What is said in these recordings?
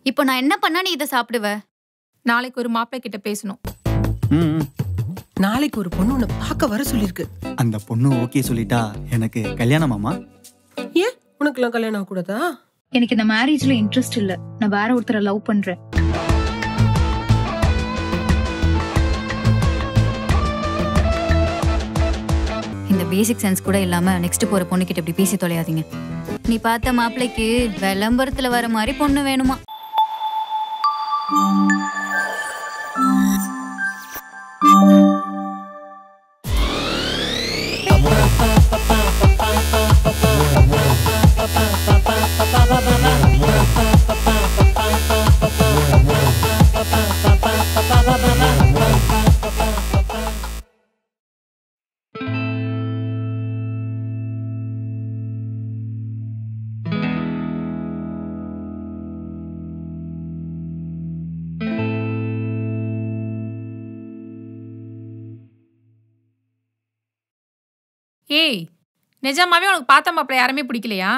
இப்போ நான் என்ன பண்ணா நீ இத சாப்பிடுவ? நாளைக்கு ஒரு மாப்பிள்ளை கிட்ட பேசணும். நாளைக்கு ஒரு பொண்ணு உன்னை பார்க்க வர சொல்லிருக்கு. அந்த பொண்ணு ஓகே சொல்லிட்டா எனக்கு கல்யாணமாமா? ஏன் உனக்குலாம் கல்யாணம் ஆகக்கூடாதா? எனக்கு இந்த மேரேஜ்ல இன்ட்ரெஸ்ட் இல்ல. நான் வேற ஒருத்தரை லவ் பண்றேன். இந்த பேசிக் சென்ஸ் கூட இல்லாம நெக்ஸ்ட் போற பொண்ணு கிட்ட இப்படி பேசி தொலையாதீங்க. நீ பார்த்த மாப்பிளைக்கு விளம்பரத்துல வர மாதிரி பொண்ணு வேணுமா? ஏய், நிஜமாவே உனக்கு பார்த்த மாப்பிள்ளை யாருமே பிடிக்கலையா?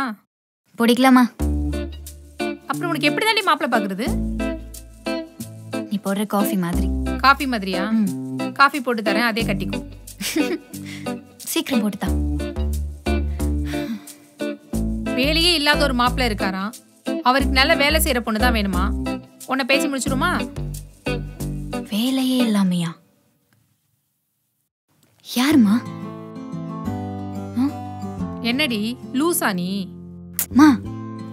பிடிக்கலாமா? அப்புறம் உனக்கு எப்படி தாண்டி மாப்பிள்ளை பாக்குறது? நீ போடுற காஃபி மாதிரி. காஃபி மாதிரியா? காஃபி போட்டு தரேன், அதே கட்டிக்கோ. சீக்கிரம் போட்டுதான். வேலையே இல்லாத ஒரு மாப்பிள்ளை இருக்காராம். அவருக்கு நல்ல வேலை செய்யற பொண்ணு தான் வேணுமா? உன்னை பேசி முடிச்சிருமா? வேலையே இல்லாமையா? யாருமா? என்னடி லூசா நீ? மா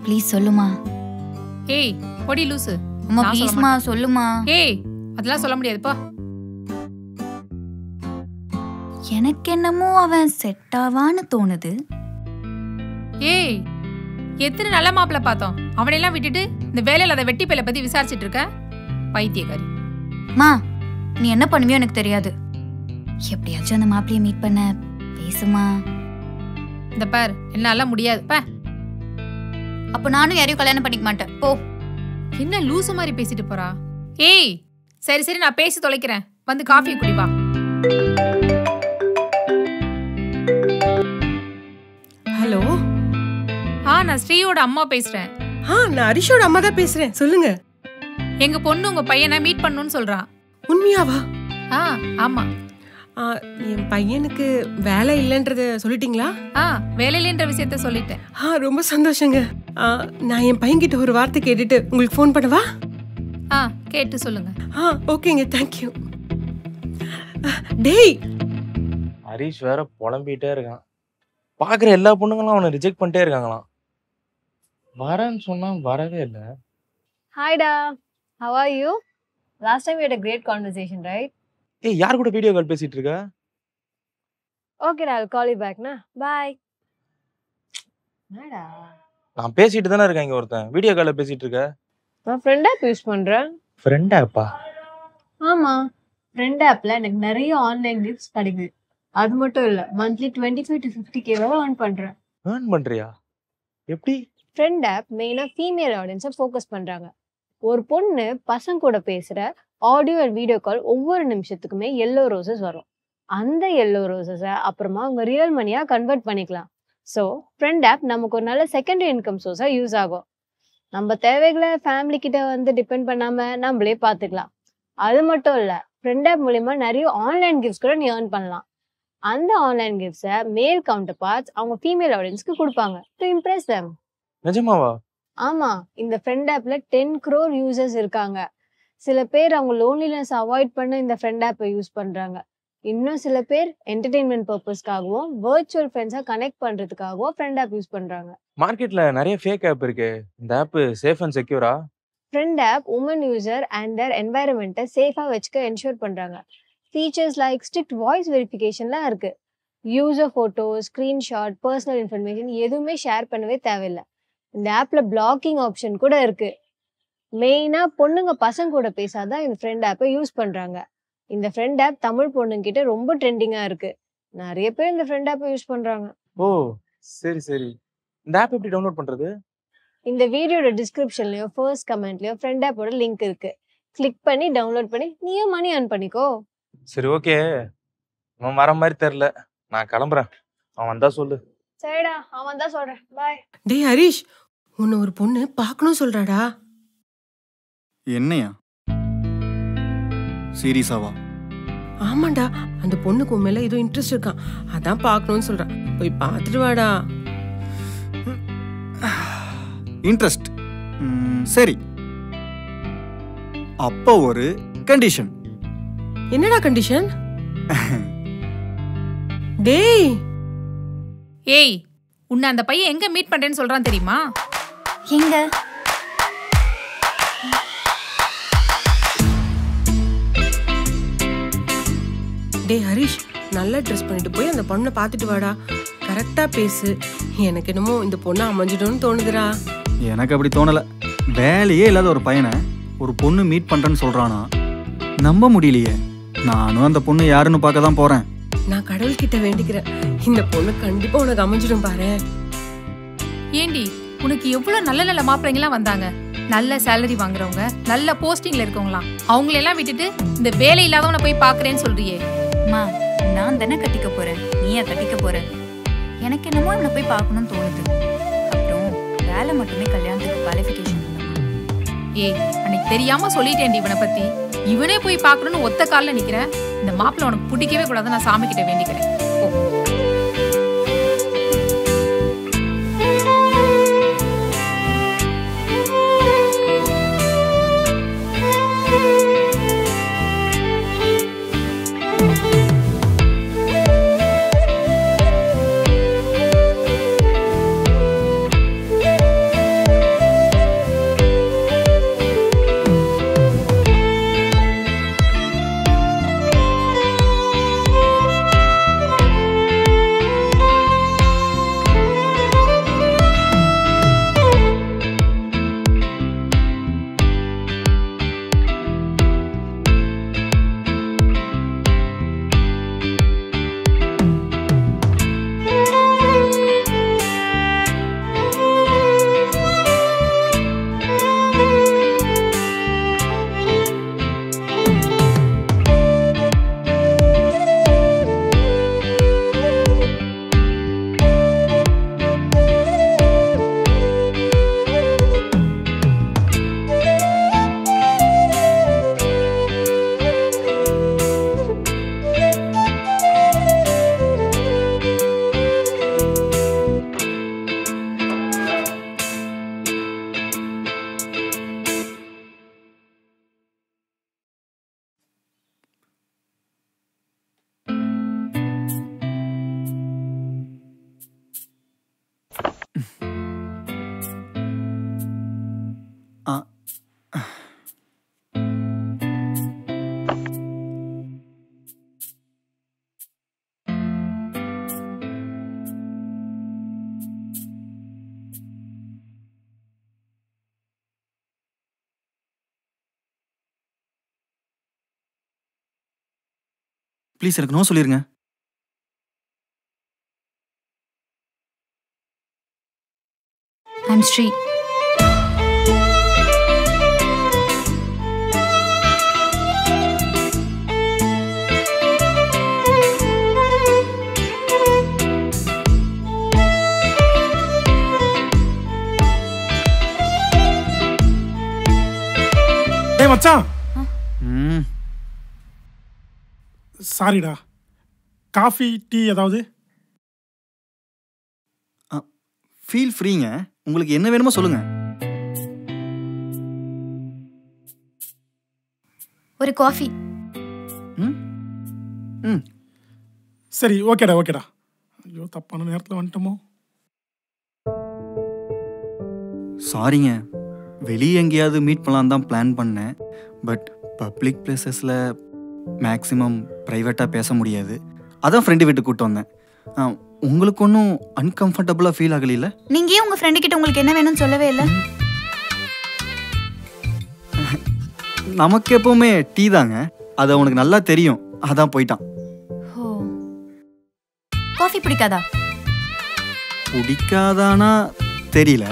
ப்ளீஸ் சொல்லுமா. ஏய் பொடி லூசு. அம்மா ப்ளீஸ்மா சொல்லுமா. ஏய் அதெல்லாம் சொல்ல முடியாதுப்பா. எனக்கு என்னமோ அவன் செட் ஆவான்னு தோணுது. ஏய் எத்தனை நல்ல மாப்பிள்ளை பார்த்தோம், அவனையெல்லாம் விட்டுட்டு இந்த வேலையில அதை வெட்டி பேலை பத்தி விசாரிச்சுட்டு இருக்க பைத்தியக்காரி. மா நீ என்ன பண்ணுவியோ எனக்கு தெரியாது. எப்படியாச்சும் அந்த மாப்பிளைய மீட் பண்ண பேசுமா. இந்த பார் என்னால முடியாது பா. அப்ப நானும் யாரையும் கல்யாணம் பண்ணிக்க மாட்டேன் போ. என்ன லூசு மாதிரி பேசிட்டு போறா? ஏய் சரி சரி நான் பேசி தொலைக்கிறேன், வந்து காஃபி குடி வா. ஹலோ. நான் ஸ்ரீயோட அம்மா பேசுறேன். நான் ஹரிஷோட அம்மா தான் பேசுறேன். சொல்லுங்க. எங்க பொண்ணு உங்க பையனை மீட் பண்ணணும்னு சொல்றா. உண்மையாவா? ஆமா. என் பையனுக்கு வேலை இல்லைன்றத சொல்லிட்டீங்களா? வேலையிலன்ற விஷயத்த சொல்லிட்டேன். ரொம்ப சந்தோஷங்க. நான் என் பையன்கிட்ட ஒரு வார்த்தை கேட்டுட்டு உங்களுக்கு ஃபோன் பண்ணவா? கேட்டு சொல்லுங்க. ஓகேங்க, தேங்க்யூ. டேய் ஹரிஷ் வேற புலம்பிட்டே இருக்கான். பாக்குற எல்லா பொண்ணுங்களும் அவனை ரிஜெக்ட் பண்ணிட்டே இருக்காங்களாம். வரேன்னு சொன்னா வரவே இல்லை. ஹாய்டா, how are you? Last time we had a great conversation, right? ஏய் யார் கூட வீடியோ கால் பேசிட்டு இருக்க? Okay, I'll call you back, na. Bye. என்னடா? நான் பேசிட்டு தானே இருக்கேன், இங்க ஒருத்தன் வீடியோ கால்ல பேசிட்டு இருக்க. நான் friend app யூஸ் பண்றேன். friend app-ஆ? ஆமா. friend app-ல எனக்கு நிறைய ஆன்லைன் கிஃப்ட்ஸ் கிடைக்குது. அது மட்டும் இல்ல, monthly 25 to 50k வரை earn பண்றேன். earn பண்றியா? எப்படி? friend app மெயினா ஃபீமேல் ஆடியன்ஸை ஃபோக்கஸ் பண்றாங்க. ஒரு பொண்ணு பசங்க கூட பேசுற ஆடியோ அண்ட் வீடியோ கால் ஒவ்வொரு நிமிஷத்துக்குமே yellow roses வரும். அந்த yellow roses-அ அப்புறமா அவங்க ரியல் மணியா கன்வெர்ட் பண்ணிக்கலாம். ஸோ ஃப்ரெண்ட் ஆப் நமக்கு ஒரு நல்ல செகண்டரி இன்கம் சோர்ஸா யூஸ் ஆகும். நம்ம தேவைகளை ஃபேமிலி கிட்ட வந்து டிபெண்ட் பண்ணாம நம்மளே பார்த்துக்கலாம். அது மட்டும் இல்ல, ஃப்ரெண்ட் ஆப் மூலியமா நிறைய ஆன்லைன் கிஃப்ட்ஸ் கூட நீ ஏர்ன் பண்ணலாம். அந்த ஆன்லைன் கிஃப்ட்ஸை மேல் கவுண்டர் பார்ட்ஸ் அவங்க ஃபீமேல் ஆடியன்ஸ்க்கு கொடுப்பாங்க டு இம்ப்ரெஸ் them. நிஜமாவா? ஆமா, இந்த ஃப்ரெண்ட் ஆப்ல 10 crore யூசர்ஸ் இருக்காங்க. சில பேர் அவங்க லோன்லினஸ் அவாய்ட் பண்ண இந்த ஃப்ரெண்ட் ஆப்பை யூஸ் பண்றாங்க. இன்னும் சில பேர் என்டர்டெயின்மெண்ட் பர்பஸ்க்காகவும் வர்ச்சுவல் ஃப்ரெண்ட்ஸா கனெக்ட் பண்றதுக்காகவும் ஃப்ரெண்ட் ஆப் யூஸ் பண்றாங்க. மார்க்கெட்ல நிறைய ஃபேக் ஆப் இருக்கு. இந்த ஆப் சேஃப் அண்ட் செக்யூரா? Friend app woman user and their என்வாயரன்மெண்ட்டை சேஃபா வச்சுக்க என்ஷூர் பண்றாங்க. ஃபீச்சர்ஸ் லைக் ஸ்ட்ரிக்ட் வாய்ஸ் வெரிஃபிகேஷன்லாம் இருக்கு. User photo, screenshot, personal information எதுவுமே ஷேர் பண்ணவே தேவையில்லை. இந்த ஆப்ல பிளாக்கிங் ஆப்ஷன் கூட இருக்கு. மெயினா பொண்ணுங்க பசங்க கூட பேசாதான் இந்த ஃப்ரெண்ட் ஆப்பை யூஸ் பண்றாங்க. இந்த ஃப்ரெண்ட் ஆப் தமிழ் பொண்ணுங்க கிட்ட ரொம்ப ட்ரெண்டிங்கா இருக்கு. நிறைய பேர் இந்த ஃப்ரெண்ட் ஆப்பை யூஸ் பண்றாங்க. ஓ சரி சரி. இந்த ஆப் எப்படி டவுன்லோட் பண்றது? இந்த வீடியோட டிஸ்கிரிப்ஷன்லயோ ஃபர்ஸ்ட் கமெண்ட்லயோ ஃப்ரெண்ட் ஆப்போட லிங்க் இருக்கு. கிளிக் பண்ணி டவுன்லோட் பண்ணி நீயும் மணி earn பண்ணிக்கோ. சரி ஓகே. அவன் வர மாதிரி தெரியல, நான் கிளம்புறேன். அவன் வந்தா சொல்லு. சரிடா, அவன் தான் சொல்றேன். பாய். டேய் ஹரிஷ், உன்னை ஒரு பொண்ணு பார்க்கணும் சொல்றாடா. என்னையா? சீரியஸாவா? ஆமாண்டா, அந்த பொண்ணுக்கு உன் மேல ஏதோ இன்ட்ரெஸ்ட் இருக்கான், அதான் பார்க்கணும்னு சொல்றான். போய் பார்த்துட்டு வாடா. இன்ட்ரெஸ்ட்? சரி, அப்போ ஒரு கண்டிஷன். என்னடா கண்டிஷன்? டேய், ஏய், உன்னை அந்த பையன் எங்க மீட் பண்றேன்னு சொல்றான் தெரியுமா? எங்க? டேய் ஹரிஷ், நல்லா ட்ரெஸ் பண்ணிட்டு போய் அந்த பொண்ணை பார்த்துட்டு வாடா. கரெக்டா பேசு. எனக்கு என்னமோ இந்த பொண்ணை அமைஞ்சிடும்னு தோணுதுடா. எனக்கு அப்படி தோணல. வேலையே இல்லாத ஒரு பையனை ஒரு பொண்ணு மீட் பண்றேன்னு சொல்றானா, நம்ப முடியலையே. நானும் அந்த பொண்ணு யாருன்னு பார்க்க தான் போறேன். நான் கடவுள்கிட்ட வேண்டிக்கிறேன், இந்த பொண்ணு கண்டிப்பா உனக்கு அமைஞ்சிடும் பாரு. ஏண்டி, உனக்கு எவ்வளவு நல்ல நல்ல மாப்பிள்ளைங்கலாம் வந்தாங்க. நல்ல சேலரி வாங்குறவங்க, நல்ல போஸ்டிங்ல இருக்கவங்களாம். அவங்களெல்லாம் விட்டுட்டு இந்த வேலை இல்லாதவனை போய் பாக்குறேன்னு சொல்றியே. அம்மா, நான் தானே கட்டிக்க போறேன், நீயா கட்டிக்க போற? எனக்கு என்னமோ இவனை போய் பார்க்கணும்னு தோணுது. அப்புறம் வேலை மட்டுமே கல்யாணத்துக்கு குவாலிஃபிகேஷன். ஏய், அன்னைக்கு தெரியாம சொல்லிட்டேன்டி இவனை பத்தி. இவனே போய் பார்க்கணும்னு ஒத்த காலில் நிக்கிறேன். இந்த மாப்பிள்ளை உனக்கு பிடிக்கவே கூடாது, நான் சாமி கிட்ட வேண்டிக்கிறேன். ஓ. ப்ளீஸ் எனக்கு நோ சொல்லிருங்க. ஐம் ஸ்ரீ. டேய் மச்சான், சாரிடா, காஃபி டீ ஏதாவது? ஃபீல் ஃப்ரீங்க, உங்களுக்கு என்ன வேணுமோ சொல்லுங்க. ஒரு காஃபி. சரி, ஓகேடா ஓகேடா. ஐயோ, தப்பான நேரத்தில் வந்துட்டோமோ. சாரிங்க, வெளியே எங்கேயாவது மீட் பண்ணலாம் தான் பிளான் பண்ணேன். பட் பப்ளிக் பிளேசஸில் மேக்ஸிமம் ப்ரைவேட்டாக பேச முடியாது. அதான் ஃப்ரெண்டு வீட்டுக்கு கூப்பிட்டு வந்தேன். உங்களுக்கு ஒன்றும் அன்கம்ஃபர்டபுளாக ஃபீல் ஆகலையில? நீங்கள் உங்கள் ஃப்ரெண்டு கிட்ட உங்களுக்கு என்ன வேணும்னு சொல்லவே இல்லை. நமக்கு எப்பவுமே டீ தாங்க, அது அவனுக்கு நல்லா தெரியும், அதான் போயிட்டான். ஓ, காஃபி பிடிக்காதா? பிடிக்காதானா தெரியல,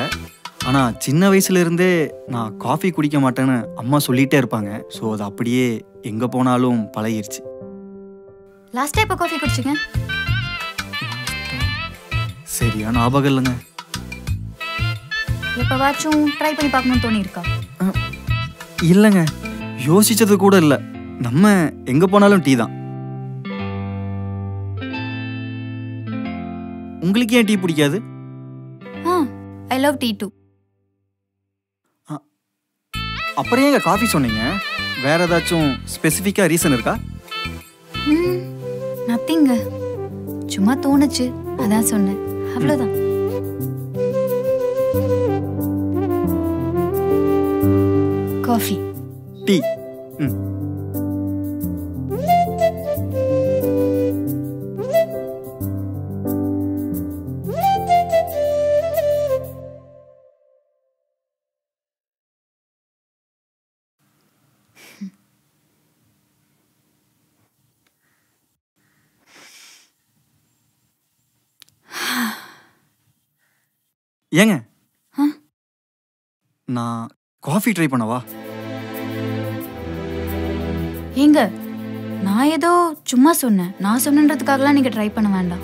ஆனால் சின்ன வயசுலேருந்தே நான் காஃபி குடிக்க மாட்டேன்னு அம்மா சொல்லிகிட்டே இருப்பாங்க. ஸோ அது அப்படியே எங்கே போனாலும் பழகிருச்சு. லாஸ்ட்டாக எப்போ காஃபி குடிச்சிங்க? சரியா ஞாபகம் இல்லைங்க. எப்போவாச்சும் ட்ரை பண்ணி பார்க்கணும்னு தோணி இருக்கா? இல்லைங்க, யோசிச்சது கூட இல்லை. நம்ம எங்க போனாலும் டீ தான். உங்களுக்கு ஏன் டீ பிடிக்காது? I love tea too. அப்புறம் ஏங்க காஃபி சொன்னீங்க? வேற ஏதாச்சும் ஸ்பெசிஃபிக்கா ரீசன் இருக்கா? நத்திங்க, சும்மா தோணுச்சு, அதான் சொன்னேன், அவ்வளோதான். Coffee, tea. ஏங்க, நான் காஃபி ட்ரை பண்ணவா? ஏங்க, நான் ஏதோ சும்மா சொன்னேன். நான் சொன்னன்றதுக்காகலாம் நீங்க ட்ரை பண்ண வேண்டாம்.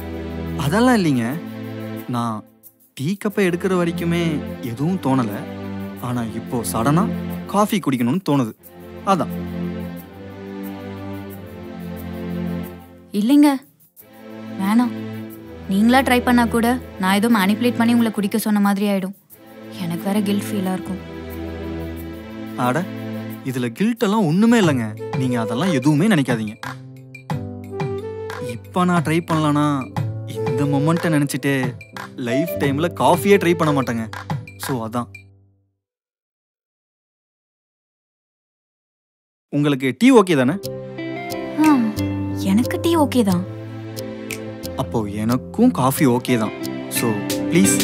அதெல்லாம் இல்லைங்க. நான் டீ கப்பை எடுக்கிற வரைக்குமே எதுவும் தோணல. ஆனா இப்போ சடனா காஃபி குடிக்கணும்னு தோணுது, அதான். இல்லைங்க, வேணாம். நீங்களா ட்ரை பண்ணா கூட நான் ஏதோ மேனிப்புலேட் பண்ணி உங்களை குடிக்க சொன்ன மாதிரி ஆயிடும். எனக்கு வேற கில்ட் ஃபீலா இருக்கும். ஆட, இதுல கில்ட் எல்லாம் ஒண்ணுமே இல்லைங்க. நீங்க அதெல்லாம் எதுவுமே நினைக்காதீங்க. இப்ப நான் ட்ரை பண்ணலனா இந்த மொமெண்ட்டை நினைச்சிட்டு லைஃப் டைம்ல காஃபியே ட்ரை பண்ண மாட்டேங்க. ஸோ அதான். உங்களுக்கு டீ ஓகே தானே? எனக்கு டீ ஓகே தான். அப்போ எனக்கும் காஃபி ஓகே தான். So please.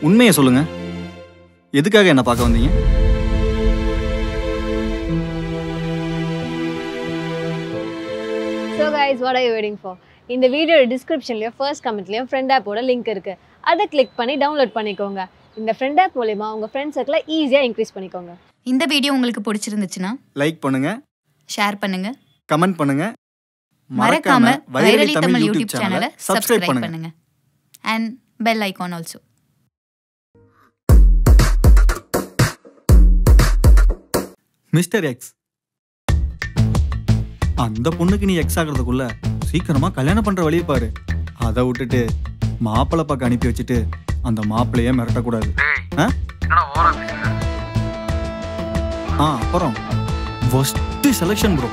உண்மையை சொல்லுங்க, எதுக்காக என்ன பார்க்க வந்தீங்க? So guys, what are you waiting for? இந்த வீடியோ டிஸ்கிரிப்ஷன்லயும் ஃபர்ஸ்ட் கமெண்ட்லயும் ஃப்ரெண்ட் ஆப்போட லிங்க் இருக்கு. அதை கிளிக் பண்ணி டவுன்லோட் பண்ணிக்கோங்க. இந்த ஃப்ரெண்ட் ஆப் மூலமா உங்க ஃப்ரெண்ட் சர்க்கிளை ஈஸியா இன்க்ரீஸ் பண்ணிக்கோங்க. இந்த வீடியோ உங்களுக்கு பிடிச்சிருந்துச்சுன்னா லைக் பண்ணுங்க, ஷேர் பண்ணுங்க, கமெண்ட் பண்ணுங்க, மறக்காம வைரலி தமிழ் யூடியூப் சேனலை சப்ஸ்கிரைப் பண்ணுங்க. And bell icon also. Mister X, அந்த பொண்ணுக்கு நீ எக்ஸ் ஆகிறதுக்குள்ள சீக்கிரமா கல்யாணம் பண்ற வழியை பாரு. அதை விட்டுட்டு மாப்பிள்ளை பக்கம் அனுப்பி வச்சுட்டு அந்த மாப்பிள்ளையே மிரட்டக்கூடாது. அப்புறம் ஃபர்ஸ்ட் செலக்ஷன் ப்ரோ.